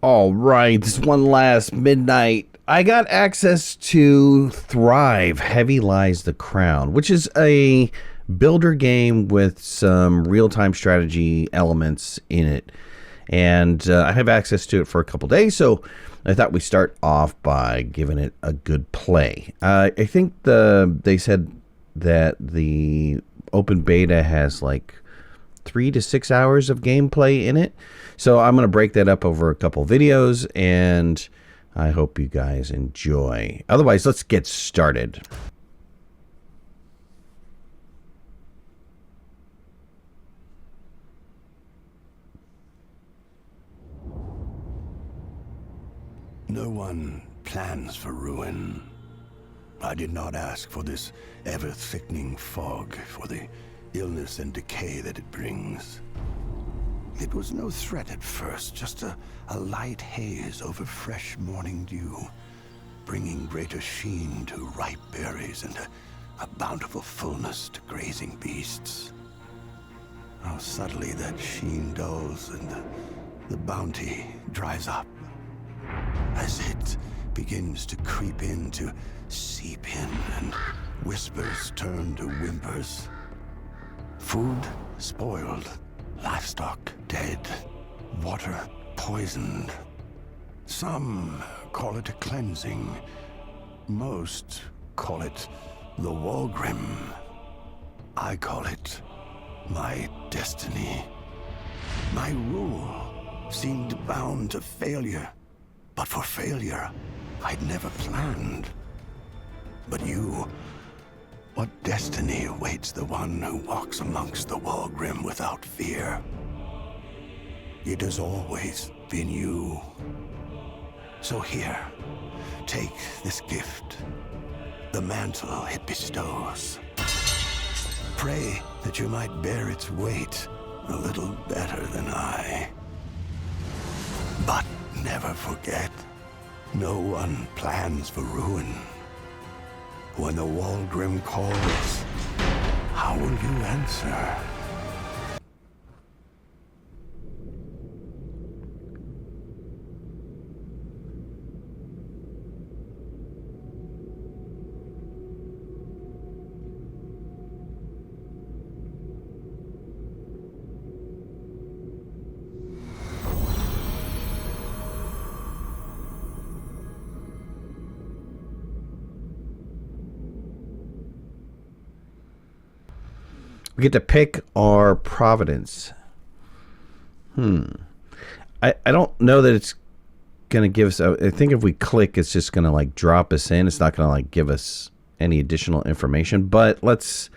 All right, this one last midnight. I got access to Thrive, Heavy Lies the Crown, which is a builder game with some real-time strategy elements in it. And I have access to it for a couple days, so I thought we start off by giving it a good play. I think they said that the open beta has like 3 to 6 hours of gameplay in it. So I'm going to break that up over a couple videos, and I hope you guys enjoy. Otherwise, let's get started. No one plans for ruin. I did not ask for this ever-thickening fog, for the illness and decay that it brings. It was no threat at first, just a light haze over fresh morning dew, bringing greater sheen to ripe berries and a bountiful fullness to grazing beasts. How subtly that sheen dulls and the bounty dries up, as it begins to creep in, to seep in, and whispers turn to whimpers. Food spoiled, livestock dead, water poisoned. Some call it a cleansing. Most call it the Walgrim. I call it my destiny. My rule seemed bound to failure. But for failure, I'd never planned. But you, what destiny awaits the one who walks amongst the Walgrim without fear? It has always been you. So here, take this gift, the mantle it bestows. Pray that you might bear its weight a little better than I. But never forget, no one plans for ruin. When the Walgrim calls, how will you answer? We get to pick our providence. I don't know that it's going to give us... I think if we click, it's just going to like drop us in. It's not going to like give us any additional information. But let's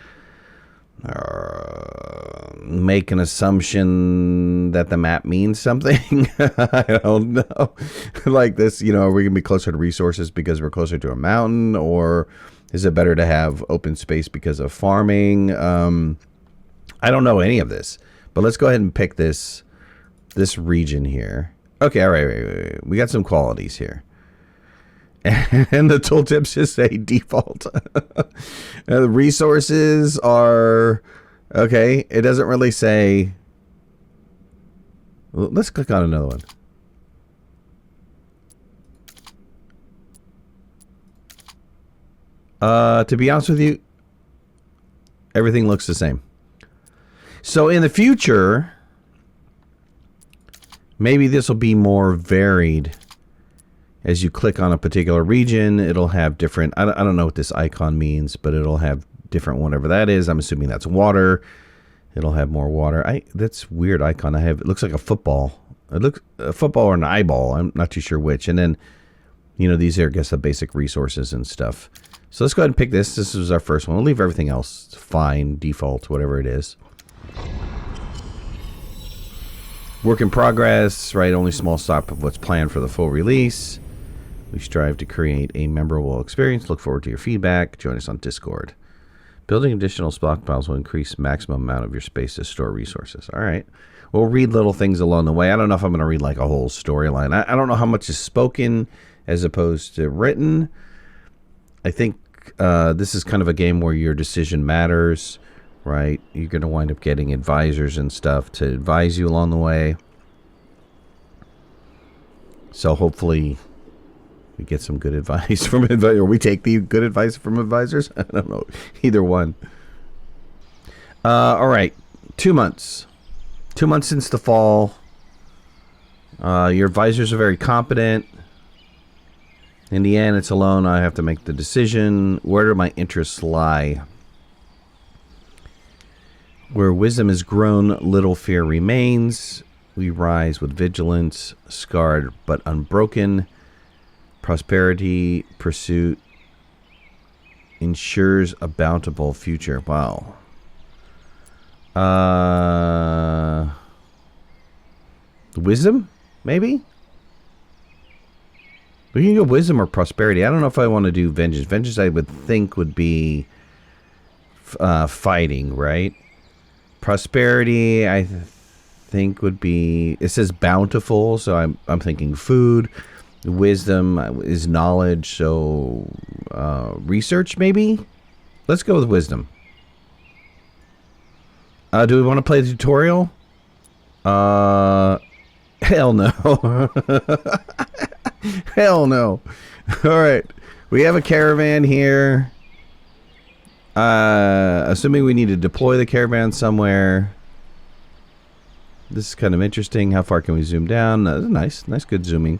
make an assumption that the map means something. I don't know. Like this, you know, are we going to be closer to resources because we're closer to a mountain? Or is it better to have open space because of farming? I don't know any of this, but let's go ahead and pick this region here. Okay, all right. We got some qualities here. And the tooltips just say default. The resources are... Okay, it doesn't really say... Well, let's click on another one. To be honest with you, everything looks the same. So in the future, maybe this will be more varied. As you click on a particular region, it'll have different... I don't know what this icon means, but it'll have different whatever that is. I'm assuming that's water. It'll have more water. That's weird icon I have. It looks like a football. It looks a football or an eyeball. I'm not too sure which. And then, you know, these are, I guess, the basic resources and stuff. So let's go ahead and pick this. This is our first one. We'll leave everything else fine, default, whatever it is. Work in progress, right? Only small stop of what's planned for the full release. We strive to create a memorable experience. Look forward to your feedback. Join us on Discord. Building additional stockpiles will increase maximum amount of your space to store resources. All right. We'll read little things along the way. I don't know if I'm going to read like a whole storyline. I don't know how much is spoken as opposed to written. I think this is kind of a game where your decision matters, right? You're going to wind up getting advisors and stuff to advise you along the way. So hopefully we get some good advice from advisors, or we take the good advice from advisors. I don't know. Either one. All right. 2 months. 2 months since the fall. Your advisors are very competent. In the end, it's alone. I have to make the decision. Where do my interests lie? Where wisdom is grown, little fear remains. We rise with vigilance, scarred but unbroken. Prosperity, pursuit ensures a bountiful future. Wow. Wisdom, maybe? We can go wisdom or prosperity. I don't know if I want to do vengeance. Vengeance, I would think, would be fighting, right? Prosperity, I think, would be... It says bountiful, so I'm thinking food. Wisdom is knowledge, so research, maybe? Let's go with wisdom. Do we want to play the tutorial? Hell no. Hell no. Alright. We have a caravan here. Assuming we need to deploy the caravan somewhere. This is kind of interesting. How far can we zoom down? Nice, good zooming.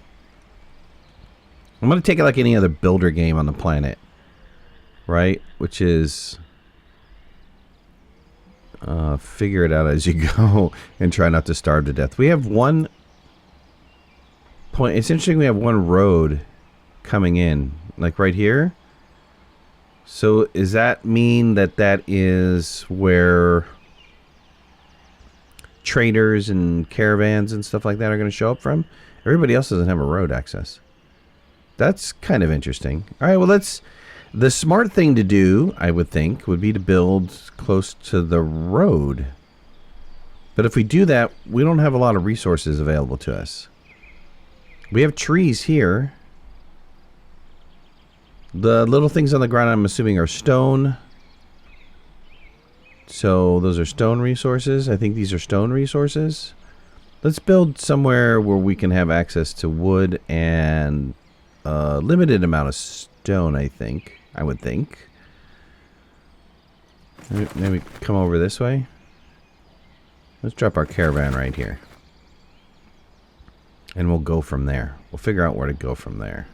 I'm going to take it like any other builder game on the planet. Right? Which is... figure it out as you go and try not to starve to death. We have one point. It's interesting we have one road coming in. Like right here. So does that mean that that is where traders and caravans and stuff like that are going to show up from? Everybody else doesn't have a road access. That's kind of interesting. All right, well, let's... The smart thing to do, I would think, would be to build close to the road. But if we do that, we don't have a lot of resources available to us. We have trees here. The little things on the ground, I'm assuming, are stone. So those are stone resources. I think these are stone resources. Let's build somewhere where we can have access to wood and a limited amount of stone, I think. I would think. Maybe come over this way. Let's drop our caravan right here. And we'll go from there. We'll figure out where to go from there.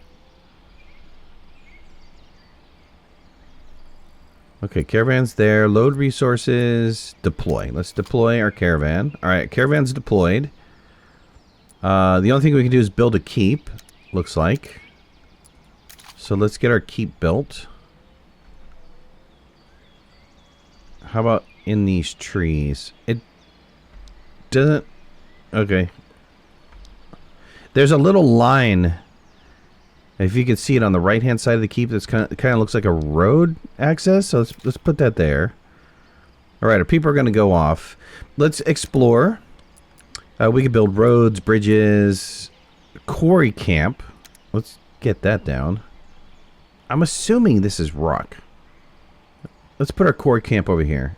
Okay, caravan's there. Load resources. Deploy. Let's deploy our caravan. Alright, caravan's deployed. The only thing we can do is build a keep. Looks like. So let's get our keep built. How about in these trees? It doesn't... Okay. There's a little line. If you can see it on the right-hand side of the keep, that's kind of looks like a road access. So let's put that there. All right, our people are going to go off. Let's explore. We can build roads, bridges, quarry camp. Let's get that down. I'm assuming this is rock. Let's put our quarry camp over here.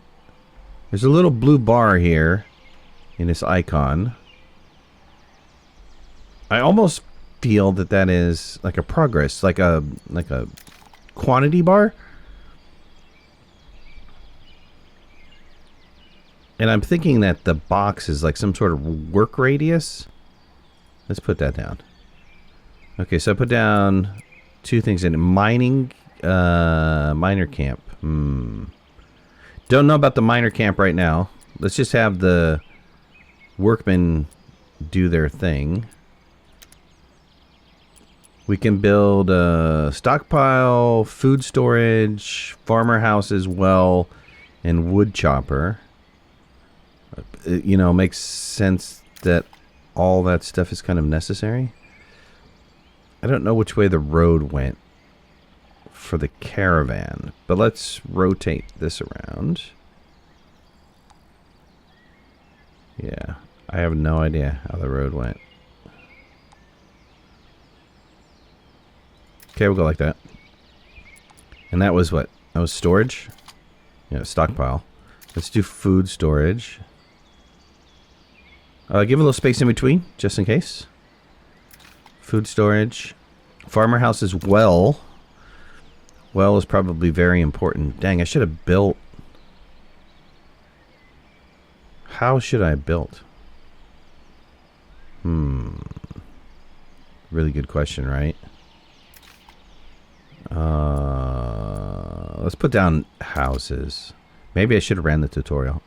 There's a little blue bar here in this icon. I almost feel that that is like a progress, like a quantity bar. And I'm thinking that the box is like some sort of work radius. Let's put that down. Okay, so I put down two things in it. Mining, miner camp. Don't know about the miner camp right now. Let's just have the workmen do their thing. We can build a stockpile, food storage, farmer houses, well, and wood chopper. You know, makes sense that all that stuff is kind of necessary. I don't know which way the road went for the caravan, but let's rotate this around. Yeah, I have no idea how the road went. Okay, we'll go like that. And that was what? That was storage? Yeah, stockpile. Let's do food storage. Give a little space in between, just in case. Food storage. Farmer house as well. Well is probably very important. Dang, I should have built. How should I have built? Really good question, right? Let's put down houses. Maybe I should have ran the tutorial.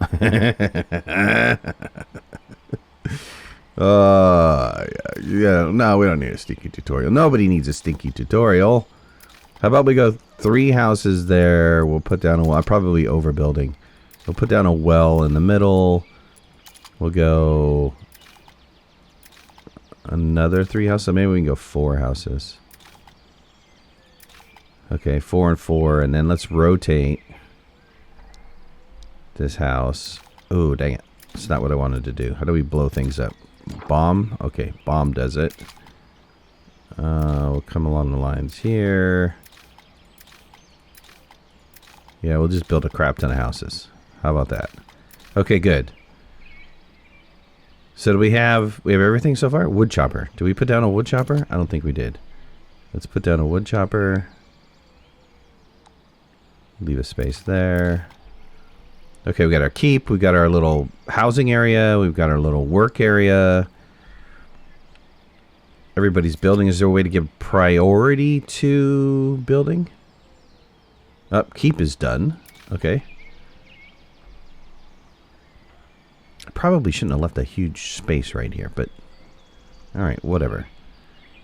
Yeah, no, we don't need a stinky tutorial. Nobody needs a stinky tutorial. How about we go 3 houses there? We'll put down a well. I'm probably overbuilding. We'll put down a well in the middle. We'll go another 3 houses. So maybe we can go 4 houses. Okay, 4 and 4, and then let's rotate this house. Oh, dang it. That's not what I wanted to do. How do we blow things up? Bomb? Okay, bomb does it. We'll come along the lines here. Yeah, we'll just build a crap ton of houses. How about that? Okay, good. So do we have everything so far? Wood chopper. Do we put down a wood chopper? I don't think we did. Let's put down a wood chopper. Leave a space there. Okay, we got our keep. We got our little housing area. We've got our little work area. Everybody's building. Is there a way to give priority to building? Keep is done. Okay. I probably shouldn't have left a huge space right here, but all right, whatever.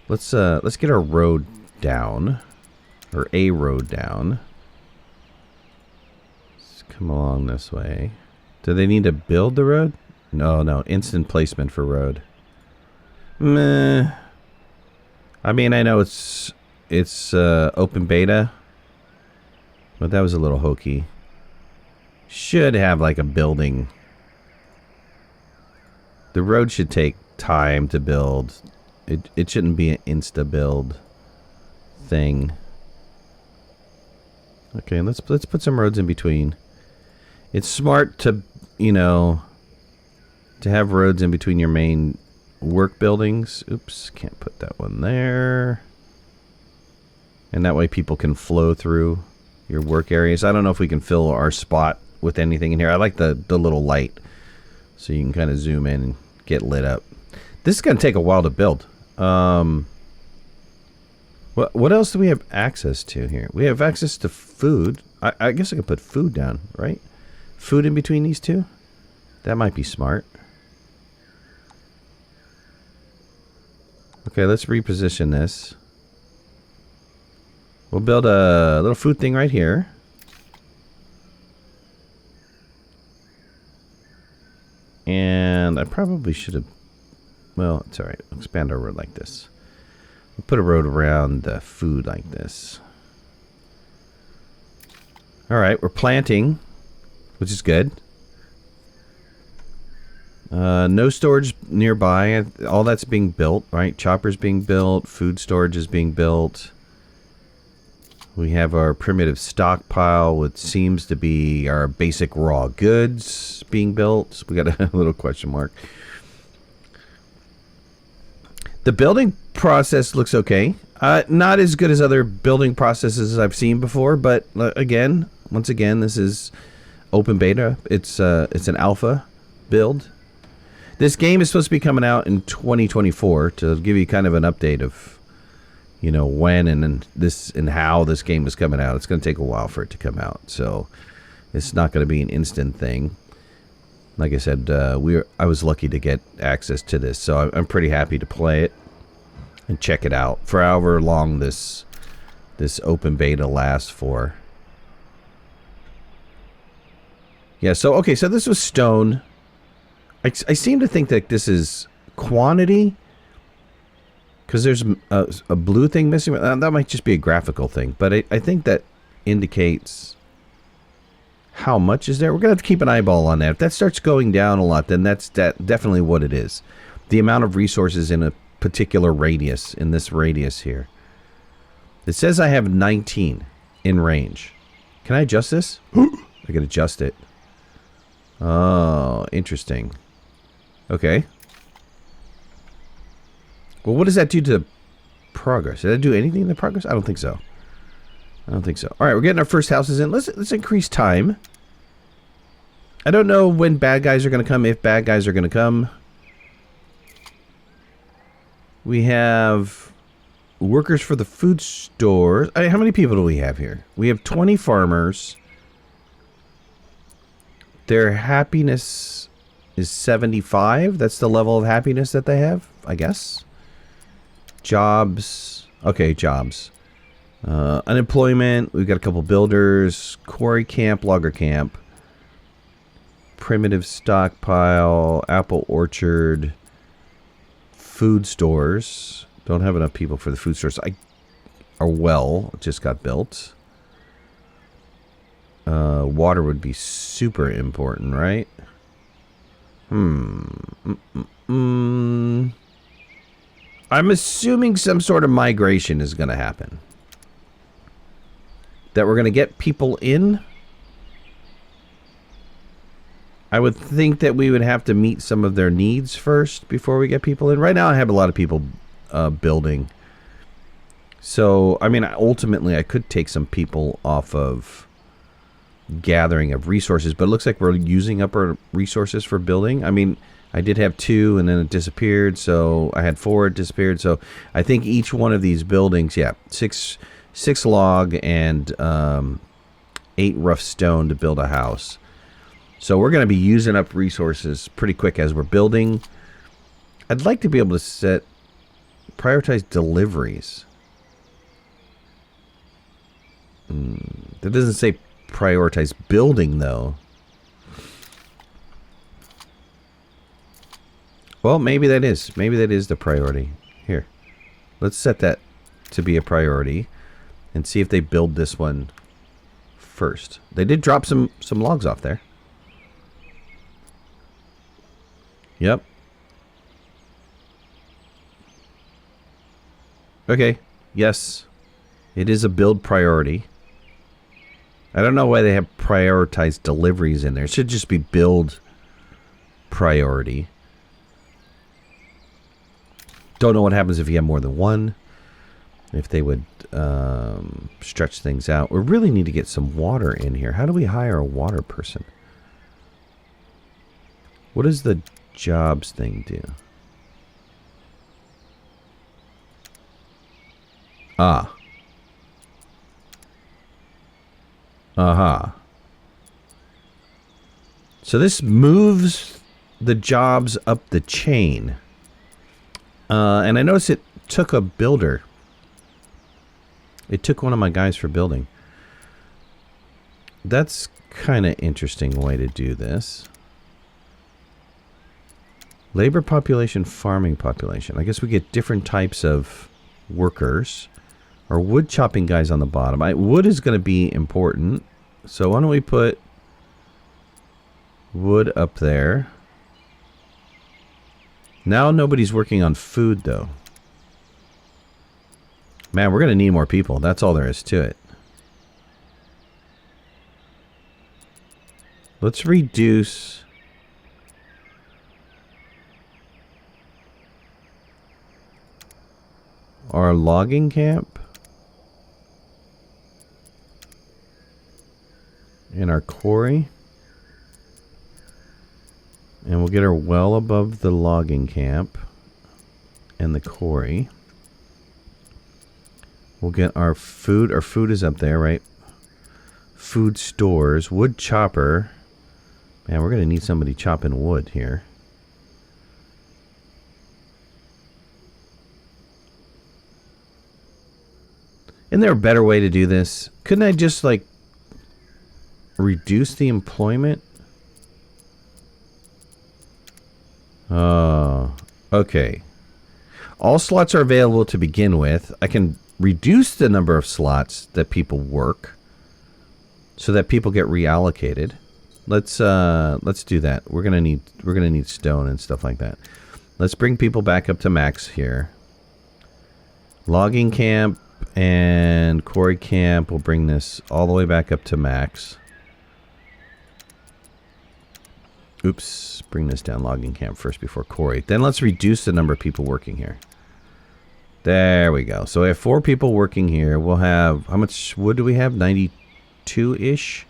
Let's get our road down, or a road down. Come along this way. Do they need to build the road? No. Instant placement for road. Meh. I mean, I know it's open beta, but that was a little hokey. Should have like a building. The road should take time to build. It shouldn't be an insta build thing. Okay, let's put some roads in between. It's smart to, to have roads in between your main work buildings. Oops, can't put that one there. And that way people can flow through your work areas. I don't know if we can fill our spot with anything in here. I like the little light, so you can kind of zoom in and get lit up. This is going to take a while to build. What else do we have access to here? We have access to food. I guess I could put food down, right? Food in between these two? That might be smart. Okay, let's reposition this. We'll build a little food thing right here. And I probably should have... Well, it's alright. We'll expand our road like this. We'll put a road around the food like this. Alright, we're planting, which is good. No storage nearby. All that's being built, right? Chopper's being built. Food storage is being built. We have our primitive stockpile, which seems to be our basic raw goods being built. We got a little question mark. The building process looks okay. Not as good as other building processes I've seen before, but once again, this is open beta. It's an alpha build. This game is supposed to be coming out in 2024 to give you kind of an update of, when and how this game is coming out. It's going to take a while for it to come out, so it's not going to be an instant thing. Like I said, I was lucky to get access to this, so I'm pretty happy to play it and check it out for however long this open beta lasts for. Yeah, so this was stone. I seem to think that this is quantity, because there's a blue thing missing. That might just be a graphical thing, but I think that indicates how much is there. We're going to have to keep an eyeball on that. If that starts going down a lot, then that's definitely what it is. The amount of resources in a particular radius, in this radius here. It says I have 19 in range. Can I adjust this? I can adjust it. Oh, interesting. Okay. Well, what does that do to progress. Did I do anything in the progress? I don't think so. I don't think so. All right, we're getting our first houses in. Let's increase time. I don't know when bad guys are going to come, if bad guys are going to come. We have workers for the food stores. How many people do we have here? We have 20 farmers. Their happiness is 75. That's the level of happiness that they have, I guess. Jobs. Okay, jobs. Unemployment. We've got a couple builders. Quarry camp, logger camp. Primitive stockpile. Apple orchard. Food stores. Don't have enough people for the food stores. Our well just got built. Water would be super important, right? I'm assuming some sort of migration is going to happen. That we're going to get people in. I would think that we would have to meet some of their needs first before we get people in. Right now I have a lot of people building. So, I mean, ultimately I could take some people off of gathering of resources, but it looks like we're using up our resources for building. I mean, I did have 2 and then it disappeared, so I had 4, it disappeared. So I think each one of these buildings, yeah, 6 log and 8 rough stone to build a house. So we're going to be using up resources pretty quick as we're building. I'd like to be able to prioritize deliveries. That doesn't say prioritize building, though. Well, maybe that is. Maybe that is the priority. Here. Let's set that to be a priority and see if they build this one first. They did drop some logs off there. Yep. Okay. Yes. It is a build priority. I don't know why they have prioritized deliveries in there. It should just be build priority. Don't know what happens if you have more than one. If they would stretch things out. We really need to get some water in here. How do we hire a water person? What does the jobs thing do? Ah. So this moves the jobs up the chain. And I noticed it took a builder. It took one of my guys for building. That's kind of interesting way to do this. Labor population, farming population. I guess we get different types of workers. Our wood chopping guys on the bottom. Wood is going to be important. So why don't we put wood up there. Now nobody's working on food, though. Man, we're going to need more people. That's all there is to it. Let's reduce... our logging camp. In our quarry. And we'll get her well above the logging camp and the quarry. We'll get our food. Our food is up there, right? Food stores. Wood chopper. Man, we're going to need somebody chopping wood here. Isn't there a better way to do this? Couldn't I just, like, reduce the employment? Okay. All slots are available to begin with. I can reduce the number of slots that people work so that people get reallocated. Let's do that. We're gonna need stone and stuff like that. Let's bring people back up to max here. Logging camp and quarry camp. We'll bring this all the way back up to max. Oops, bring this down. Logging camp first before quarry. Then let's reduce the number of people working here. There we go. So we have 4 people working here. We'll have, how much wood do we have? 92-ish.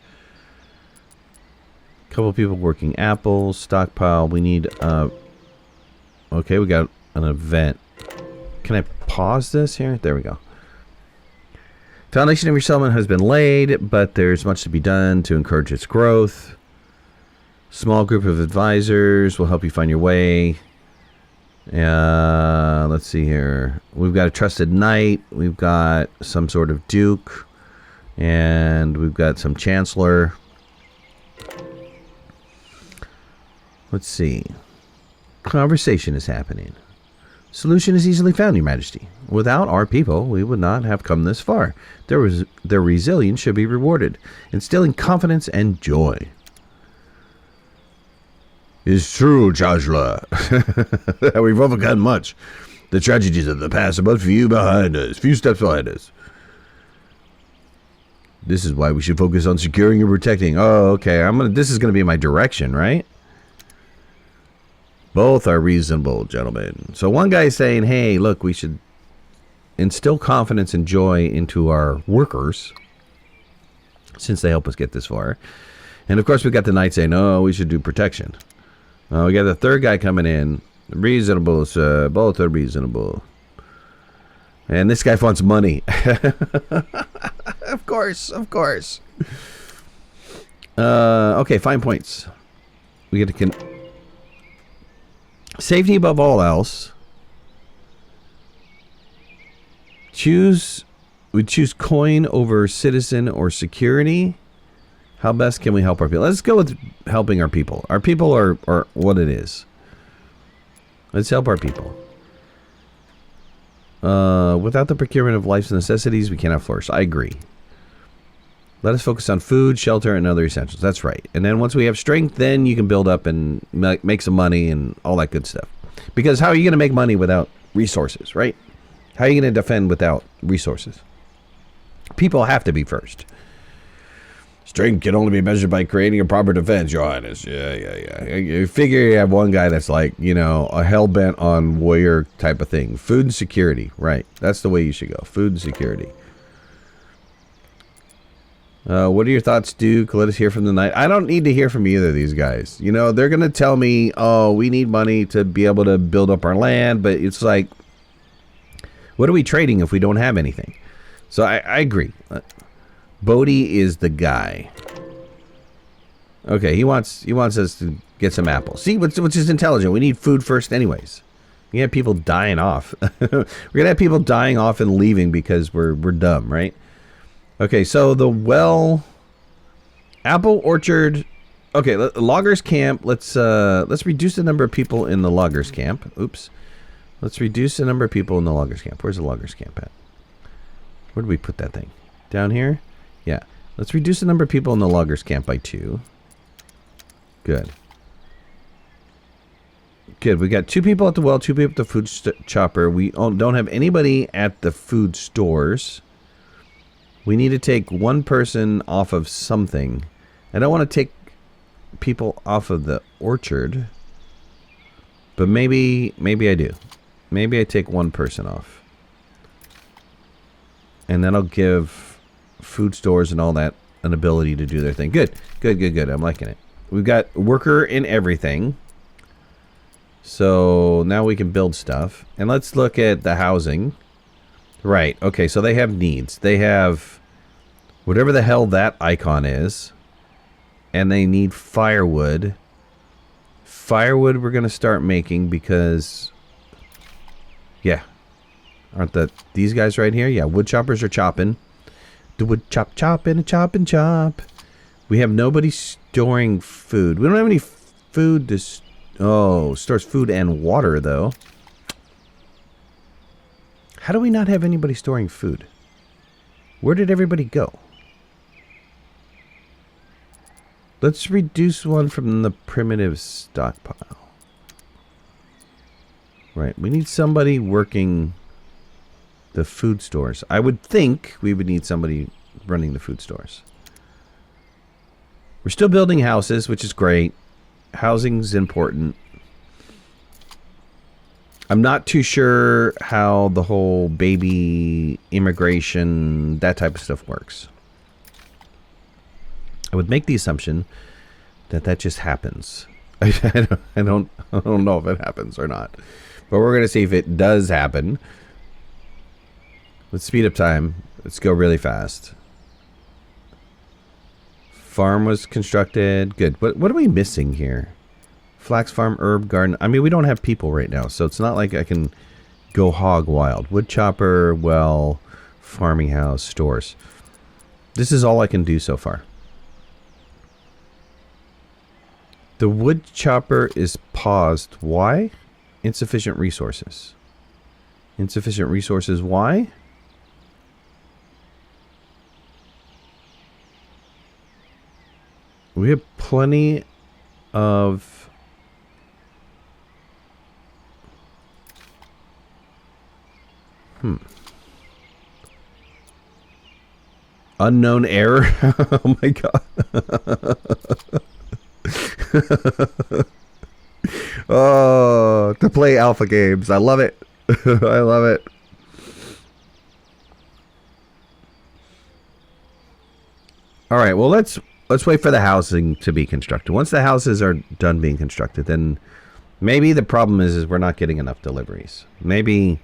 Couple people working apples, stockpile. We need, okay, we got an event. Can I pause this here? There we go. Foundation of your settlement has been laid, but there's much to be done to encourage its growth. Small group of advisors will help you find your way. Let's see here. We've got a trusted knight. We've got some sort of duke. And we've got some chancellor. Let's see. Conversation is happening. Solution is easily found, Your Majesty. Without our people, we would not have come this far. Their resilience should be rewarded, instilling confidence and joy. It's true, Chancellor. We've overcome much. The tragedies of the past are but few steps behind us. This is why we should focus on securing and protecting. Oh, okay. This is gonna be my direction, right? Both are reasonable, gentlemen. So one guy is saying, hey, look, we should instill confidence and joy into our workers since they help us get this far. And of course, we got the knight saying, oh, we should do protection. We got the third guy coming in. Reasonable, sir. Both are reasonable. And this guy wants money. Of course, of course. Okay, fine points. We get to... Safety above all else. We choose coin over citizen or security. How best can we help our people? Let's go with helping our people. Our people are what it is. Let's help our people. Without the procurement of life's necessities, we cannot flourish. I agree. Let us focus on food, shelter, and other essentials. That's right. And then once we have strength, then you can build up and make some money and all that good stuff. Because how are you going to make money without resources, right? How are you going to defend without resources? People have to be first. Strength can only be measured by creating a proper defense, Your Highness. Yeah. You figure you have one guy that's like, you know, a hell-bent on warrior type of thing. Food and security, right. That's the way you should go. Food and security. What are your thoughts, Duke? Let us hear from the knight. I don't need to hear from either of these guys. You know, they're going to tell me, oh, we need money to be able to build up our land. But it's like, what are we trading if we don't have anything? So I agree. Bodhi is the guy. Okay, he wants us to get some apples. See, which is intelligent. We need food first anyways. We have people dying off. We're going to have people dying off and leaving because we're dumb, right? Okay, so the apple orchard. Okay, loggers camp. Let's reduce the number of people in the loggers camp. Oops. Let's reduce the number of people in the loggers camp. Where's the loggers camp at? Where did we put that thing? Down here? Yeah. Let's reduce the number of people in the loggers camp by 2. Good. Good. We got 2 people at the well, 2 people at the food chopper. We don't have anybody at the food stores. We need to take 1 person off of something. I don't want to take people off of the orchard. But maybe I do. Maybe I take 1 person off. And then I'll give food stores and all that an ability to do their thing. Good. I'm liking it. We've got worker in everything. So now we can build stuff. And let's look at the housing. Right. Okay, so they have needs. They have whatever the hell that icon is. And they need firewood. Firewood we're going to start making because... Yeah. Aren't these guys right here? Yeah, wood choppers are chopping. The wood chop and a chop and chop. We have nobody storing food. We don't have any food to... stores food and water, though. How do we not have anybody storing food? Where did everybody go? Let's reduce 1 from the primitive stockpile. Right, we need somebody working the food stores. I would think we would need somebody running the food stores. We're still building houses, which is great. Housing's important. I'm not too sure how the whole baby immigration, that type of stuff works. I would make the assumption that that just happens. I don't know if it happens or not. But we're going to see if it does happen. Let's speed up time. Let's go really fast. Farm was constructed. Good. What are we missing here? Flax farm, herb garden. I mean, we don't have people right now, so it's not like I can go hog wild. Wood chopper, well, farming house, stores. This is all I can do so far. The wood chopper is paused. Why? Insufficient resources. Insufficient resources. Why? We have plenty of... Unknown error. Oh my god. Oh, to play alpha games. I love it. I love it. All right, well, let's wait for the housing to be constructed. Once the houses are done being constructed, then maybe the problem is we're not getting enough deliveries. Maybe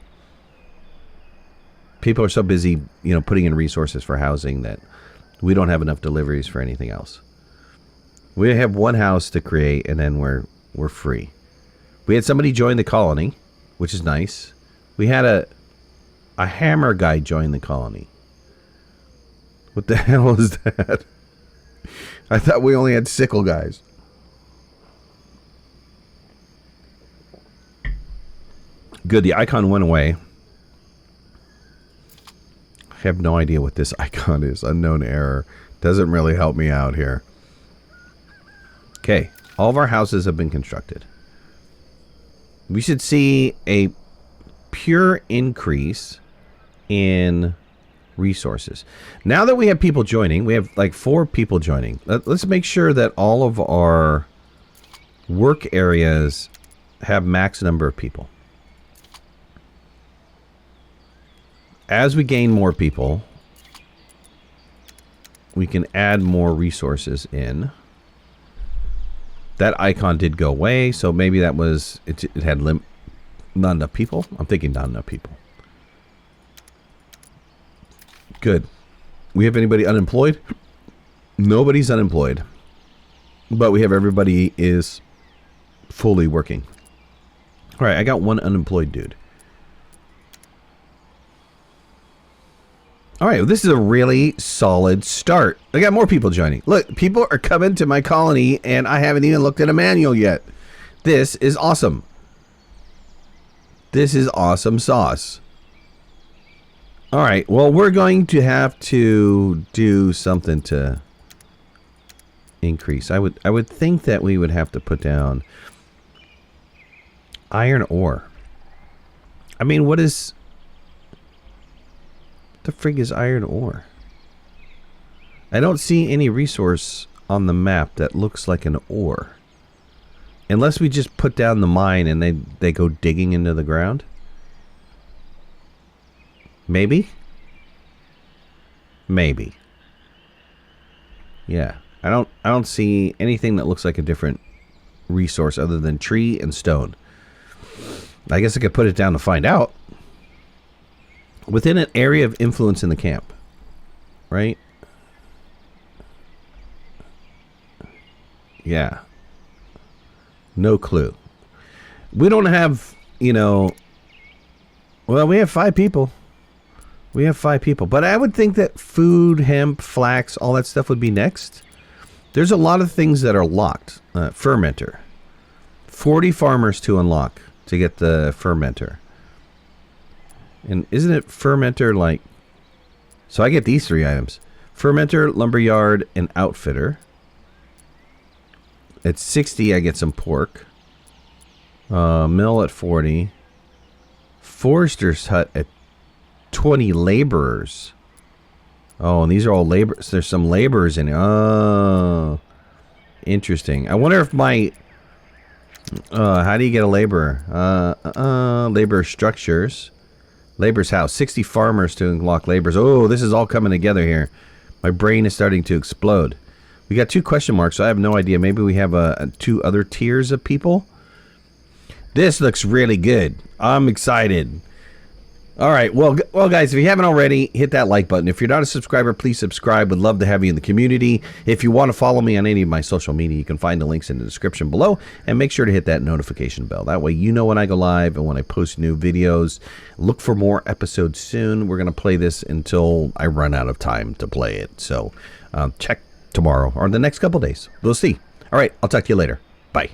people are so busy, you know, putting in resources for housing that we don't have enough deliveries for anything else. We have one house to create, and then we're free. We had somebody join the colony, which is nice. We had a hammer guy join the colony. What the hell is that? I thought we only had sickle guys. Good, the icon went away. I have no idea what this icon is. Unknown error. Doesn't really help me out here. Okay, all of our houses have been constructed. We should see a pure increase in resources. Now that we have people joining, we have like 4 people joining. Let's make sure that all of our work areas have max number of people. As we gain more people, we can add more resources in. That icon did go away, so maybe that was it had not enough people. I'm thinking not enough people. Good. We have anybody unemployed? Nobody's unemployed. But we have everybody is fully working. All right, I got one unemployed dude. All right, well, this is a really solid start. I got more people joining. Look, people are coming to my colony, and I haven't even looked at a manual yet. This is awesome. This is awesome sauce. All right, well, we're going to have to do something to increase. I would think that we would have to put down iron ore. I mean, what is... the frig is iron ore? I don't see any resource on the map that looks like an ore. Unless we just put down the mine and they go digging into the ground. Maybe? Maybe. Yeah. I don't see anything that looks like a different resource other than tree and stone. I guess I could put it down to find out. Within an area of influence in the camp, right? Yeah. No clue. We don't have, you know... Well, we have 5 people. We have 5 people. But I would think that food, hemp, flax, all that stuff would be next. There's a lot of things that are locked. Fermenter. 40 farmers to unlock to get the fermenter. And isn't it fermenter like... So I get these 3 items. Fermenter, lumberyard, and outfitter. At 60, I get some pork. Mill at 40. Forester's hut at 20 laborers. Oh, and these are all laborers. There's some laborers in it. Oh, interesting. I wonder if my How do you get a laborer? Labor structures. Labor's house. 60 farmers to unlock laborers. Oh, this is all coming together here. My brain is starting to explode. We got 2 question marks, so I have no idea. Maybe we have 2 other tiers of people. This looks really good. I'm excited. All right. Well, guys, if you haven't already, hit that like button. If you're not a subscriber, please subscribe. Would love to have you in the community. If you want to follow me on any of my social media, you can find the links in the description below. And make sure to hit that notification bell. That way you know when I go live and when I post new videos. Look for more episodes soon. We're going to play this until I run out of time to play it. So check tomorrow or the next couple days. We'll see. All right. I'll talk to you later. Bye.